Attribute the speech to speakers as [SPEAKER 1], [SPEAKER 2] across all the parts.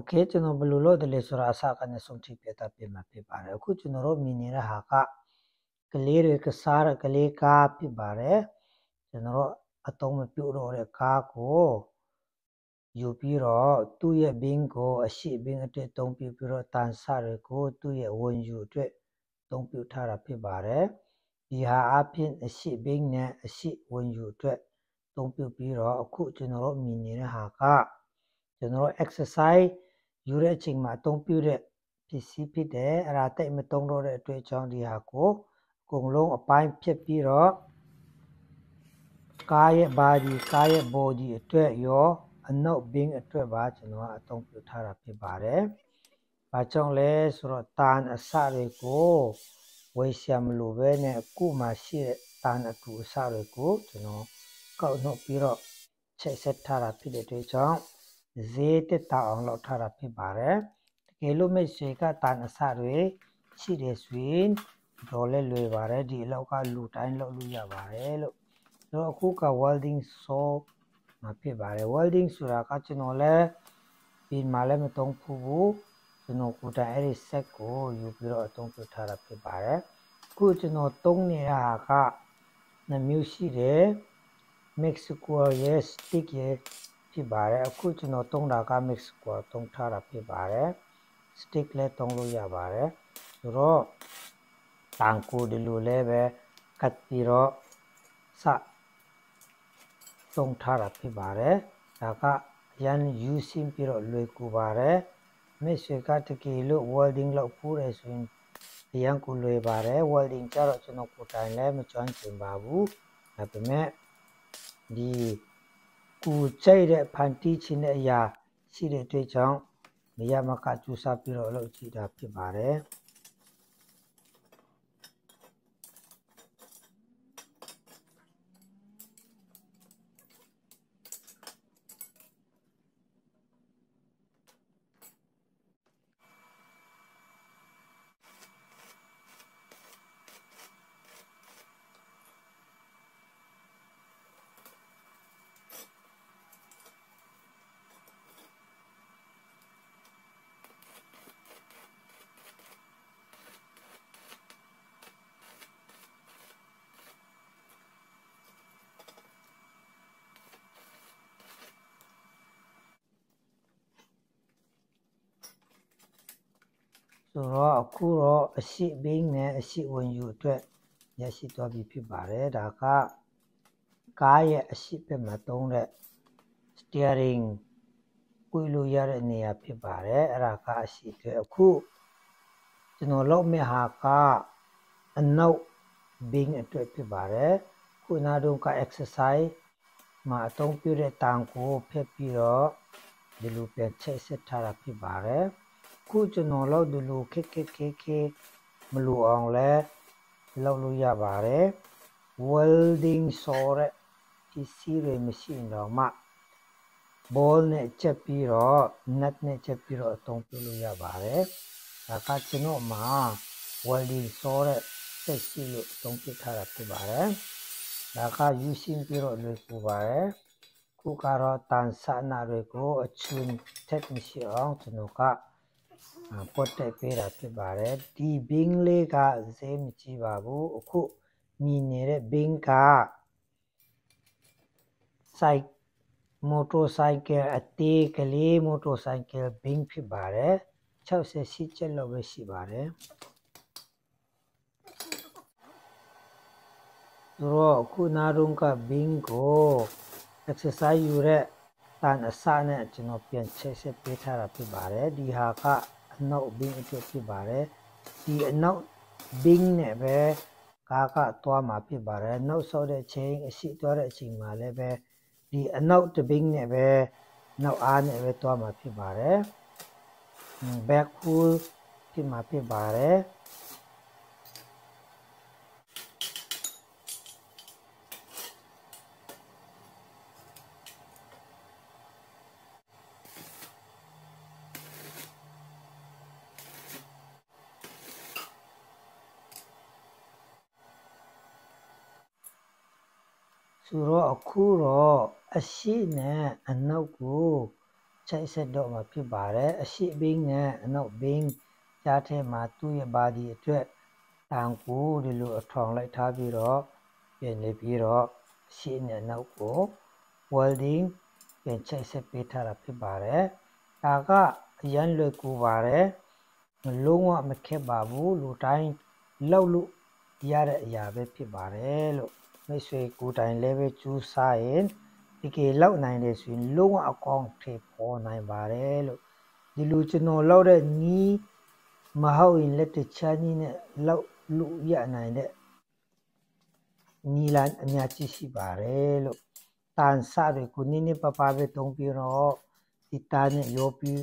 [SPEAKER 1] เคကျွန်တော်ဘယ်လိုလုပ်တယ်လဲဆိုတာအစကနေဆုံးထိပြတာပြမှာဖြစ်ပါတယ်အခုကျွန်တော်တို့မြင်နေတဲ့ဟာကကလေးတွေကစားတဲ့ကလေးကားဖြစ်ပါတယ်ကျွန်တော်တို့အသုံးမပြုတော့တဲ့ကားကိုယူပြီးတော့သူ့ရဲ့ဘင်းကိုအရှိဘင်းအတွက်သုံးပြုပြီးတော့တန်ဆတွေကိုသူ့ရဲ့ဝန်ယူအတွက်သုံးပြုထားတာဖြစ်ပါတယ်ဒီဟာအပြင်အရှိဘင်းနဲ့အရှိဝန်ယူအတွက်သုံးပြုပြီးတော့အခုကျွန်တော်တို့မြင်နေတဲ့ဟာကကျွန်တော်တို့ exercise ယူတဲ့အချိန်မှာအသုံးပြုတဲ့ပစ္စည်းဖြစ်တယ်အဲ့ဒါတိတ်မသုံးတော့တဲ့အတွက်ကြောင့်ဒီဟာကိုအကုန်လုံးအပိုင်းဖြစ်ပြီးတော့ကားရဲ့ body ကားရဲ့ body အတွက်ရောအနောက်ဘင်းအတွက်ပါကျွန်တော်အသုံးပြုထားတာဖြစ်ပါတယ်။ဘာကြောင့်လဲဆိုတော့တန်အစတွေကိုဝေရှမလိုပဲနဲ့အခုမှရှိတဲ့တန်အတူအစတွေကိုကျွန်တော်ကောက်နှုတ်ပြီးတော့ချိတ်ဆက်ထားတာဖြစ်တဲ့အတွက်ကြောင့်ဈေးတက်တာအောင်လုပ်ထားတာဖြစ်ပါတယ်။တကယ်လို့မိတ်ဆွေကတန်အစတွေရှိတယ်ဆိုရင်တော့လည်းလွယ်ပါတယ်ဒီအလောက်ကလူတိုင်းလုပ်လို့ရပါတယ်လို့တော့အခုက welding saw မှာဖြစ်ပါတယ် welding ဆိုတာကကျွန်တော်လည်းပြင်မှာလည်းမသုံးဘူးကျွန်တော်ကိုယ်တိုင်အဲ့ဒီ set ကိုယူပြီးတော့အသုံးပြုထားတာဖြစ်ပါတယ်အခုကျွန်တော်သုံးနေတာကနှစ်မျိုးရှိတယ် mix square ရဲ့ stick ရဲ့ဖြစ်ပါတယ်အခုကျွန်တော်သုံးတာက mix square သုံးထားတာဖြစ်ပါတယ် stick လည်းသုံးလို့ရပါတယ်ဆိုတော့တန်ကိုဒီလိုလည်းပဲကတ်ပြီးတော့စသုံးထားတာဖြစ်ပါတယ်ဒါကရန်ယူစင်းပြီးတော့လွယ်ကူပါတယ်မိတ်ဆွေကတကယ်လို့ welding လုပ်ဖို့ရဆိုရင်အရန်ကိုလွယ်ပါတယ် welding ကျတော့ကျွန်တော်ကိုယ်တိုင်လည်းမကျွမ်းကျင်ပါဘူးဒါပေမဲ့ဒီကိုကြိုက်တဲ့ဖန်တီးခြင်းတဲ့အရာရှိတဲ့အတွက်ကြောင့်မရမကကြိုးစားပြီးတော့လုပ်ကြည့်တာဖြစ်ပါတယ်ဆိုတော့အခုတော့အရှိဘင်းနဲ့အရှိဝင်ယူအတွက်ရရှိသွားပြီဖြစ်ပါတယ်ဒါကကားရဲ့အရှိဘက်မှာသုံးတဲ့ steering ကွေးလို့ရတဲ့နေရာဖြစ်ပါတယ်အဲ့ဒါကအရှိအတွက်အခုကျွန်တော်လုပ်မယ့်ဟာကအနောက်ဘင်းအတွက်ဖြစ်ပါတယ်ခုနတုန်းက exercise မှာအသုံးပြုတဲ့တန်ကိုဖျက်ပြီးတော့ဒီလိုပြန်ချိတ်ဆက်ထားတာဖြစ်ပါတယ်ခုကျွန်တော်လုပ်ဒီလိုခက်မလိုအောင်လဲလုပ်လို့ရပါတယ် welding saw တဲ့ပစ္စည်းတွေမရှိတော့မှ ball နဲ့ချက်ပြီးတော့ nut နဲ့ချက်ပြီးတော့အသုံးပြုလို့ရပါတယ်ဒါကကျွန်တော်မှာ welding saw တဲ့ဆက်ရှိလို့အသုံးပြုထားတာဖြစ်ပါတယ်ဒါကယူရှင်းပြီးတော့လွယ်ကူပါတယ်ခုကတော့တန်ဆနာတွေကိုအချင်းထက်မရှိအောင်ကျွန်တော်ကပုတ်တက်ပေးတာဖြစ်ပါတယ်ဒီဘင်းလေးကဈေးမကြီးပါဘူးအခုမြင်နေတဲ့ဘင်းကဆိုင်မိုတိုဆိုင်ကယ်အသေးကလေးမိုတိုဆိုင်ကယ်ဘင်းဖြစ်ပါတယ်68ကျပ်လောက်ပဲရှိပါတယ်ဆိုတော့အခုနားတုန်းကဘင်းကို exercise ယူတဲ့တန်အစနဲ့ကျွန်တော်ပြန်ချိတ်ဆက်ပေးထားတာဖြစ်ပါတယ်ဒီဟာကအနောက်ဘင်းအတွက်ဖြစ်ပါတယ်ဒီအနောက်ဘင်းနဲ့ပဲကားကသွားမှာဖြစ်ပါတယ်နောက်ဆောက်တဲ့ချိန်အရှိသွားတဲ့အချိန်မှာလည်းပဲဒီအနောက်တဘင်းနဲ့ပဲနောက်အားနဲ့ပဲသွားမှာဖြစ်ပါတယ် back pull ဖြစ်မှာဖြစ်ပါတယ်ဆိုတော့အခုတော့အရှိနဲ့အနောက်ကို ချိတ်ဆက်တော့မှာဖြစ်ပါတယ်အရှိဘင်းနဲ့အနောက်ဘင်းကြားထဲမှာသူ့ရဲ့ဘာဒီအတွက်တန်ကိုဒီလိုအထောင်လိုက်ထားပြီးတော့ပြင်နေပြီးတော့အရှိနဲ့နောက်ကို welding ပြင်ချိတ်ဆက်ပေးထားတာဖြစ်ပါတယ်ဒါကအရန်လွယ်ကူပါတယ်လုံးဝမခက်ပါဘူးလူတိုင်းလောက်လို့ရတဲ့အရာပဲဖြစ်ပါတယ်လို့မိတ်ဆွေကိုယ်တိုင်လည်းပဲကျူးစားရင်ဒီကေလောက်နိုင်တယ်ဆိုရင်လုံးဝအကောင့်ထေပေါ်နိုင်ပါတယ်လို့ဒီလိုကျွန်တော်လောက်တဲ့နီးမဟုတ်ရင်လက်တချာနီးနဲ့လောက်လို့ရနိုင်တဲ့နီလန်အများကြီးရှိပါတယ်လို့တန်ဆတွေကိုနည်းနည်းပါးပါးပဲတုံးပြီးတော့ဒီတာနဲ့ရောပြီး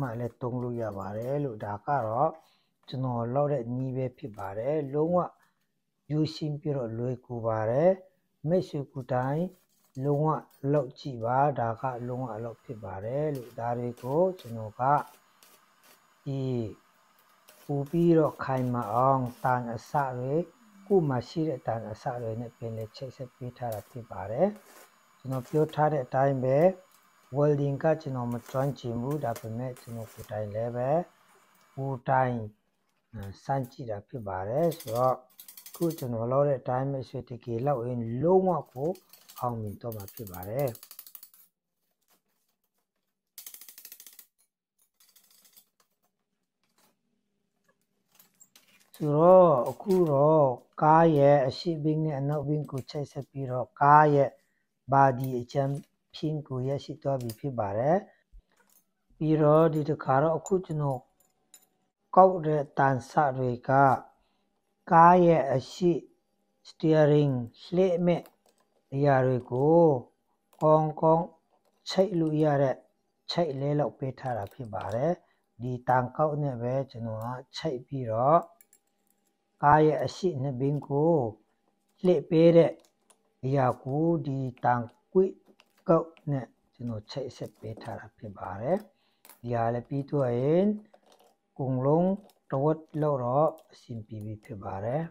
[SPEAKER 1] မှလည်းတုံးလို့ရပါတယ်လို့ဒါကတော့ကျွန်တော်လောက်တဲ့နီးပဲဖြစ်ပါတယ်လုံးဝယူရှင်းပြီးတော့လွယ်ကူပါတယ်မိတ်ဆွေကူတိုင်းလုံးဝလောက်ကြည့်ပါဒါကလုံးဝအလောက်ဖြစ်ပါတယ်လို့ဒါတွေကိုကျွန်တော်ကဒီပူပြီးတော့ခိုင်မအောင်တန်အစတွေကိုမှရှိတဲ့တန်အစတွေနဲ့ပြင်လေချိတ်ဆက်ပေးထားတာဖြစ်ပါတယ်ကျွန်တော်ပြောထားတဲ့အတိုင်းပဲ welding ကကျွန်တော်မကျွမ်းကျင်ဘူးဒါပေမဲ့ကျွန်တော်ကိုယ်တိုင်လည်းပဲကိုယ်တိုင်စမ်းကြည့်တာဖြစ်ပါတယ်ဆိုတော့ခုကျွန်တော်လောက်တဲ့အတိုင်းပဲဆွေတကယ်လောက်ရင်လုံးဝကိုအောင်မြင်တော့မှာဖြစ်ပါတယ်ဆိုတော့အခုတော့ကားရဲ့အရှိဘင်းနဲ့အနောက်ဘင်းကိုချိတ်ဆက်ပြီးတော့ကားရဲ့ဘာဒီအချမ်းဖြင်းကိုရရှိသွားပြီဖြစ်ပါတယ်ပြီးတော့ဒီတစ်ခါတော့အခုကျွန်တော်ကောက်တဲ့တန်ဆတွေကကားရဲ့အရှိ steering လှည့်မဲ့အရာတွေကိုကောင်းကောင်းချိတ်လို့ရတဲ့ချိတ်လေးလောက်ပေးထားတာဖြစ်ပါတယ်ဒီတန်ကောက်နဲ့ပဲကျွန်တော်ကချိတ်ပြီးတော့ကားရဲ့အရှိနှစ်ဘင်းကိုလှည့်ပေးတဲ့အရာကိုဒီတန်ကွိကောက်နဲ့ကျွန်တော်ချိတ်ဆက်ပေးထားတာဖြစ်ပါတယ်ဒီဟာလည်းပြီးတော့ရင်ကုံလုံးတဝက်လောက်တော့အဆင်ပြေပြီဖြစ်ပါတယ်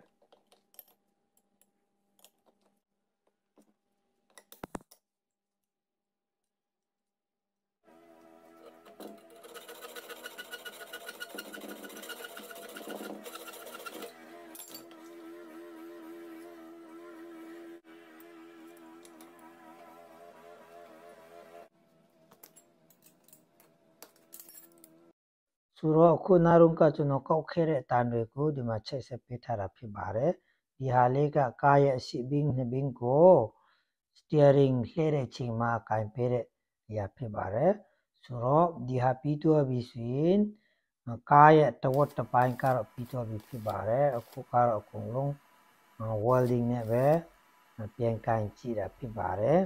[SPEAKER 1] ဆိုတော့ခုနာရုံးကကျွန်တော်ကောက်ခဲ့တဲ့အတန်တွေကိုဒီမှာချိတ်ဆက်ပေးထားတာဖြစ်ပါတယ်ဒီဟာလေးကကားရဲ့အရှိဘင်းနှစ်ဘင်းကို steering လှည့်တဲ့ချိန်မှာကင်ပေးတဲ့အရာဖြစ်ပါတယ်ဆိုတော့ဒီဟာပြီးတော့ပြီဆိုရင်ကားရဲ့တဝက်တစ်ပိုင်းကတော့ပြီးတော့ပြီဖြစ်ပါတယ်အခုကတော့အကုန်လုံး welding နဲ့ပဲပြန်ကင်ကြည့်တာဖြစ်ပါတယ်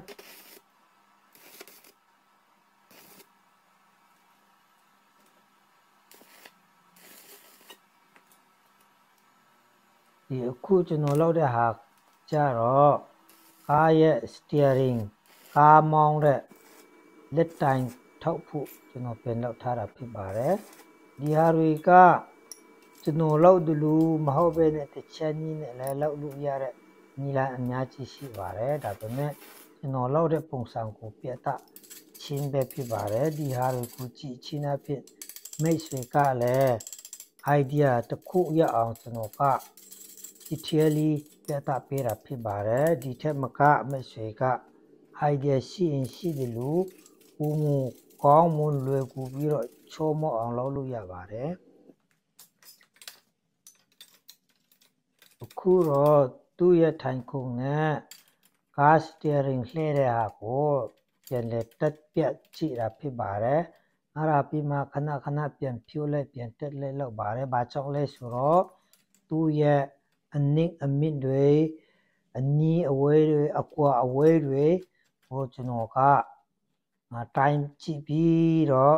[SPEAKER 1] ဒီအခုကျွန်တော်လောက်တဲ့ဟာကြတော့ကားရဲ့ steering ကားမောင်းတဲ့လက်တိုင်ထောက်ဖို့ကျွန်တော်ပြန်လောက်ထားတာဖြစ်ပါတယ်ဒီဟာတွေကကျွန်တော်လောက်တလူမဟုတ်ပဲနဲ့တစ်ချက်ကြီးနဲ့လည်းလောက်လို့ရတဲ့ညီလာအများကြီးရှိပါတယ်ဒါပေမဲ့ကျွန်တော်လောက်တဲ့ပုံစံကိုပြတ်ချင်းပဲဖြစ်ပါတယ်ဒီဟာတွေကိုကြည့်ချင်းအဖြစ်မိတ်ဆွေကလည်း idea တစ်ခုရအောင်ကျွန်တော်ကdetail ပြသပေးတာဖြစ်ပါတယ်ဒီထက်မကမိတ်ဆွေက idea ရှိရင်ရှိတယ်လို့ဦးမကောင်းမွန်လွယ်ကူပြီးတော့ချိုးမအောင်လုပ်လို့ရပါတယ်အခုတော့သူ့ရဲ့ထိုင်ခုံနဲ့ကားစတီယာရင်လှည့်တဲ့ဟာကိုပြန်လဲတက်ပြတ်ကြည့်တာဖြစ်ပါတယ်အဲ့ဒါပြီးမှခဏခဏပြန်ဖြိုးလိုက်ပြန်တက်လိုက်လောက်ပါတယ်ဘာကြောင့်လဲဆိုတော့သူ့ရဲ့အနစ်အမြင့်တွေအနီးအဝေးတွေအကွာအဝေးတွေဟိုကျွန်တော်ကတိုင်းကြည့်ပြီးတော့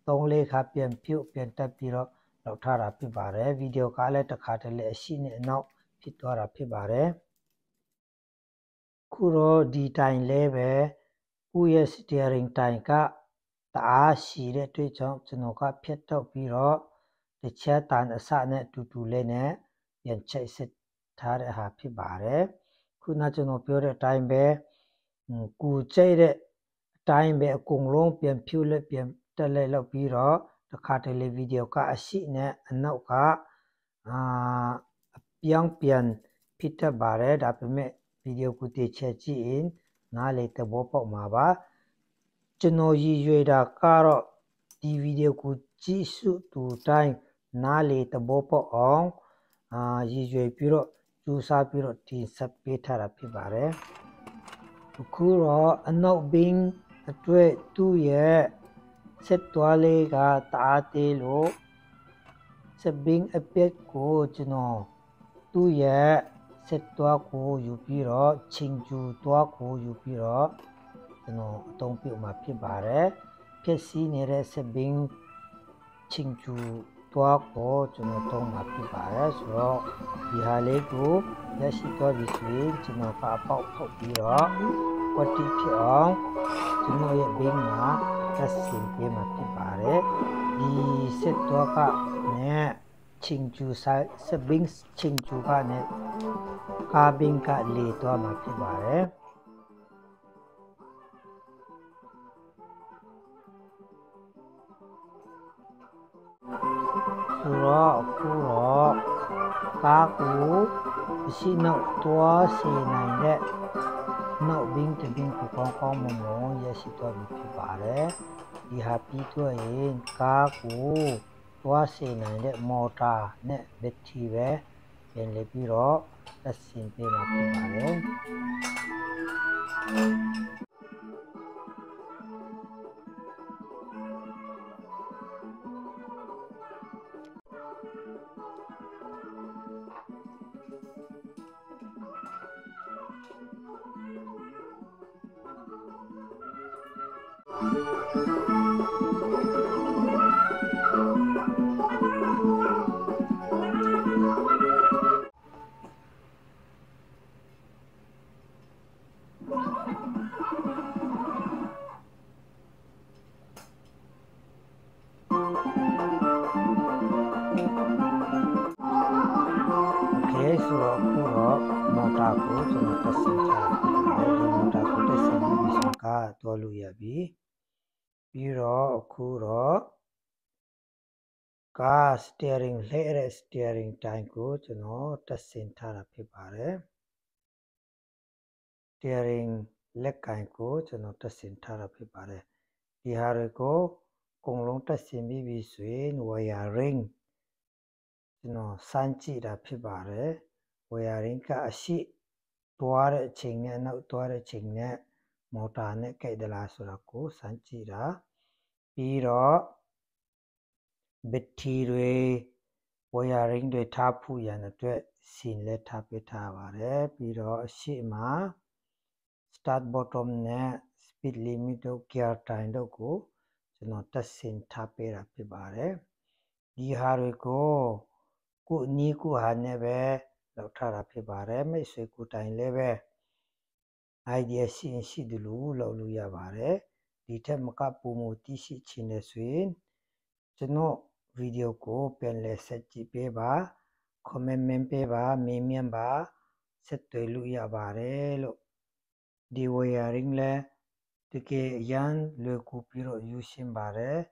[SPEAKER 1] 3-4ခါပြန်ဖြုတ်ပြန်တက်ပြီးတော့လောက်ထားတာဖြစ်ပါတယ်ဗီဒီယိုကလည်းတစ်ခါတည်းအရှိနဲ့အနောက်ဖြစ်သွားတာဖြစ်ပါတယ်ခုတော့ဒီတိုင်လဲပဲကိုယ့်ရဲ့ steering တိုင်ကတအားရှိတဲ့အတွက်ကြောင့်ကျွန်တော်ကဖြတ်တောက်ပြီးတော့တစ်ချက်တန်အစနဲ့တူတူလေးနဲ့ပြန်ချိတ်ဆက်ထားတဲ့ဟာဖြစ်ပါတယ်ခုနကျွန်တော်ပြောတဲ့အတိုင်းပဲကိုကြိတ်တဲ့အတိုင်းပဲအကုန်လုံးပြန်ဖြူလက်ပြန် แต่เลยเราปีรอตะขาดเลยวิดีโอก็อาศิเนี่ยอันนั้นก็เปลี่ยนพิจบาร์ดับเบิลวิดีโอกูติเชจีอินน่าเลยแต่บอกออกมาว่าจนยี่จวยดาการ์ดีวิดีโอกูจีสุดตัวไทยน่าเลยแต่บอกองยี่จวยปีรอจูซาปีรอที่สับเปทาราพิบาร์คูรออันนั้นบิงตัวตัวเย่เซตตัวเลกาตาเตโลเซบิงอเปกโกจนตัวเย่เซตตัวโกอยู่ปีรอชิงจูตัวโกอยู่ปีรอจนตรงปีมาพิบาร์เพสีเนเรเซบิงชิงจูตัวโกจนตรงมาพิบาร์สโลดิฮาเลกูยาชิตัววิสุยจนป้าเป่าเข้าปีรอวัดที่พี่องจนเย่บิงมาตัดสินเปมาพิบาร์ดีเซตตัวก็เนี่ยชิงจูไซสบิงชิงจูก็เนี่ยกาบิงก็เลตัวมาพิบาร์สุรคูรกากูสินตัวเสนัยเนี่ยนอกบิงจะบิงกูกองมงยาสิตัวมีพิบาร์ดีฮาปีตัวเองกากูตัวเสนัยเนี่ยมอตาเนี่ยเบตทีเวเป็นเลปีรอตัดสินเปมาพิบาร์สุรคูรมอตากูจนตัดสินใจมอตากูตัดสินวิสุกาตัวลุยบีปีรอคูรกาสเตียริงเลเรสเตียริงไทม์กูจนตัดสินทาราพิบาร์สเตียริงเล็กกันกูจนตัดสินทาราพิบาร์ที่ฮาร์กูคงลงตัดสินบีบีสุยนวายาริงจนสันจิราพิบาร์วายาริงก็อาศิตัวเรชิงเนี่ยนักตัวเรชิงเนี่ยมอตาเนี่ยใกล้เดลาสุรักูสันจิราปีรอเบ็ดทีด้วยวายาริงด้วยทับผู้ยันด้วยสินเลทับไปทับอะไรปีรอชิมาสตาร์ทบอททอมเนี่ยสปีดลิมิตเกียร์ไทม์ดูกูจนตัดสินทับไปรับไปบาร์ดีฮาร์วิโกกูนี่กูหันเนี่ยเบ้เราทารับไปบาร์ไม่สวยกูไทม์เลยเบ้ไอเดียสิดูลูเราลุยาบาร์ดีเทมกับปูมูติสิชินเนสวินจนวิดีโอกูเป็นเลสจิเปบ้าคอมเมนต์เปบ้ามีเมียนบ้าเสร็จตัวลุยาบาร์ลูดีวายาริงเลยที่เกยันเลือกกูพิโรยูชิมบาร์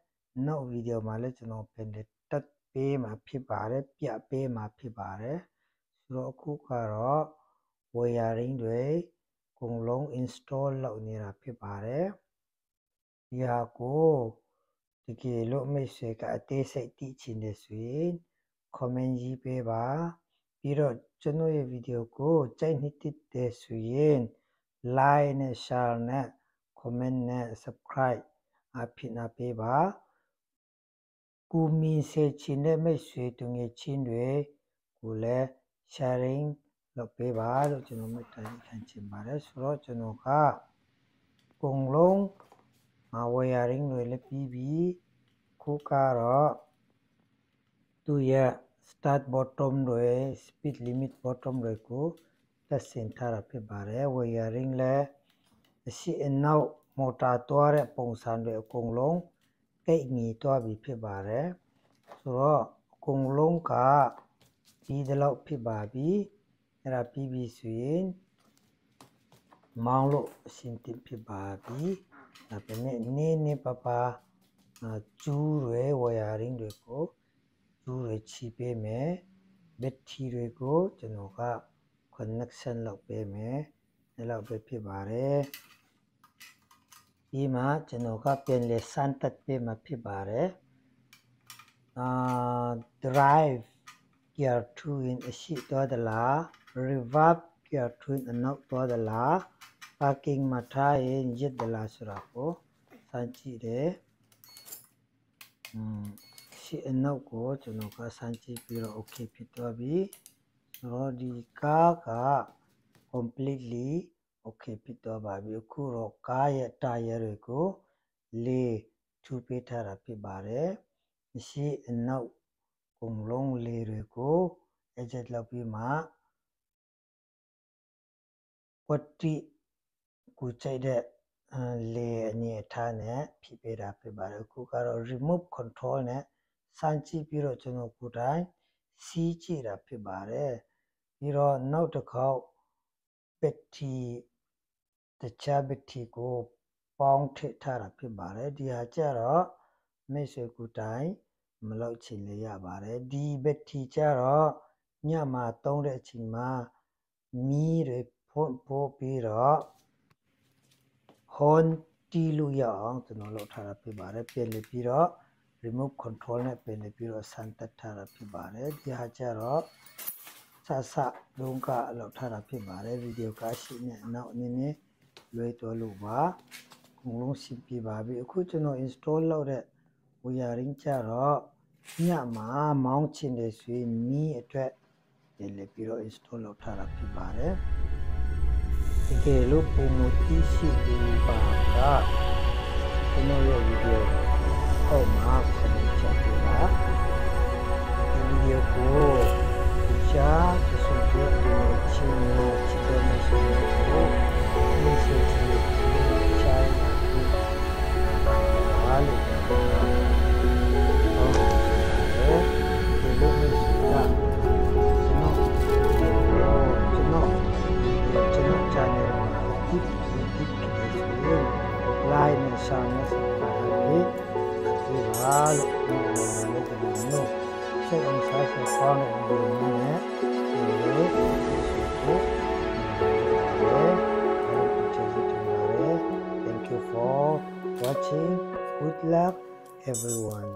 [SPEAKER 1] นอกวิดีโอมาเลยจนเป็นเลตัดเปมาพิบาร์เปียเปมาพิบาร์สุรคูการอวายาริงด้วยคงลงอินสตอลเหล่านี้รับพิบาร์ยากูที่เกโลไม่สวยกับเตใส่ติชินเดสวินคอมเมนต์จีเปบ้าพิโรจนวิดีโอกูใจนิติเดสวินไลน์เนี่ยแชร์เนี่ยคอมเมนต์เนี่ย subscribe อาพินาเปบ้ากูมีเซชินเนี่ยไม่สวยตรงนี้ชินด้วยกูเลย sharing เราเปบ้าเราจนไม่ได้ขันชิมบาร์สุรจนก็คงลงวายาริงเลยเลยปีบีคูการอตัวเย่ start bottom ด้วย speed limit bottom ด้วยกูตัดสินทาราพิบาร์วายาริงเลยสิเอ็นนาวมอตาตัวเรปงสันด้วยคงลงใกล้งี้ตัวบีพิบาร์สุรคงลงก็ปีเดลาพิบาบีราปีบีสุยนมังโลสินติพิบาบีแต่เป็นเนี่ยปะปะ ကျူးတွေဝယ်ယာရင်းတွေကိုကျူးတွေချီပေးမယ်ဘက်ထရီတွေကိုကျွန်တော်က connection လုပ်ပေးမယ်အဲ့လောက်ပဲဖြစ်ပါတယ်ဒီမှာကျွန်တော်ကပြန်လေစမ်းသက်ပေးမှာဖြစ်ပါတယ်drive gear 2 in အရှိတော်သလား reverb gear 2 in အနောက်တော်သလား parking မှာထားရင်ရစ်သလားဆိုတာကိုစမ်းကြည့်တယ်ရှိအနောက်ကိုကျွန်တော်ကစမ်းကြည့်ပြီးတော့ okay ဖြစ်သွားပြီဆိုတော့ဒီကားက completely okay ဖြစ်သွားပါပြီအခုတော့ကားရဲ့တာယာတွေကိုလေထူပေးထားတာဖြစ်ပါတယ်ရှိအနောက်ကုံလုံးလေတွေကို adjust လုပ်ပြီးမှဝတ်တိကိုကြိုက်တဲ့လေအနေထားနဲ့ဖြည့်ပေးတာဖြစ်ပါတယ်အခုကတော့ remove control နဲ့စမ်းကြည့်ပြီးတော့ကျွန်တော်ကိုယ်တိုင်စီးကြည့်တာဖြစ်ပါတယ်ပြီးတော့နောက်တစ်ခေါက်ဘက်ထရီတခြားဘက်ထရီကိုပေါင်းထည့်ထားတာဖြစ်ပါတယ်ဒီဟာကျတော့မိတ်ဆွေကိုယ်တိုင်မလုပ်ချင်လည်းရပါတယ်ဒီဘက်ထရီကျတော့ညမှာသုံးတဲ့အချိန်မှာမီးတွေပို့ပြီးတော့ဟွန်တီးလို့ရအောင်ကျွန်တော်လုပ်ထားတာဖြစ်ပါတယ်ပြန်လည်ပြီးတော့ remove control နဲ့ပြန်လည်ပြီးတော့စမ်းသပ်ထားတာဖြစ်ပါတယ်ဒီဟာကျတော့စလုံးကလောက်ထားတာဖြစ်ပါတယ်ဗီဒီယိုကားရှိနေနောက်အနေနဲ့လွှဲတော်လို့ပါအကုန်လုံးရှင်းပြပါပြီအခုကျွန်တော် install လုပ်တဲ့ wiring ကျတော့ညမှာမောင်းချင်တယ်ဆိုရင်မီးအတွက်ပြန်လည်ပြီးတော့ install လုပ်ထားတာဖြစ်ပါတယ်တကယ်လို့ပုံမတိရှိဘူးပါကကျွန်တော်ရဲ့ဗီဒီယိုအောက်မှာ comment ချက်ပေးပါဒီဗီဒီယိုကိုချာသစုပ်တဲ့ချင်းနဲ့ချစ်တဲ့မရှိဘူးဒီစိတ်ကြီးချာပါလို့လိုက်နေဆောင်နေစပါလေဒီပါလို့ဒီလိုလည်းဒီလိုမျိုးစိတ်ဝင်စားစပေါင်းတဲ့ဒီလိုနဲ့ဒီလိုကိုThank you for watching. Good luck everyone.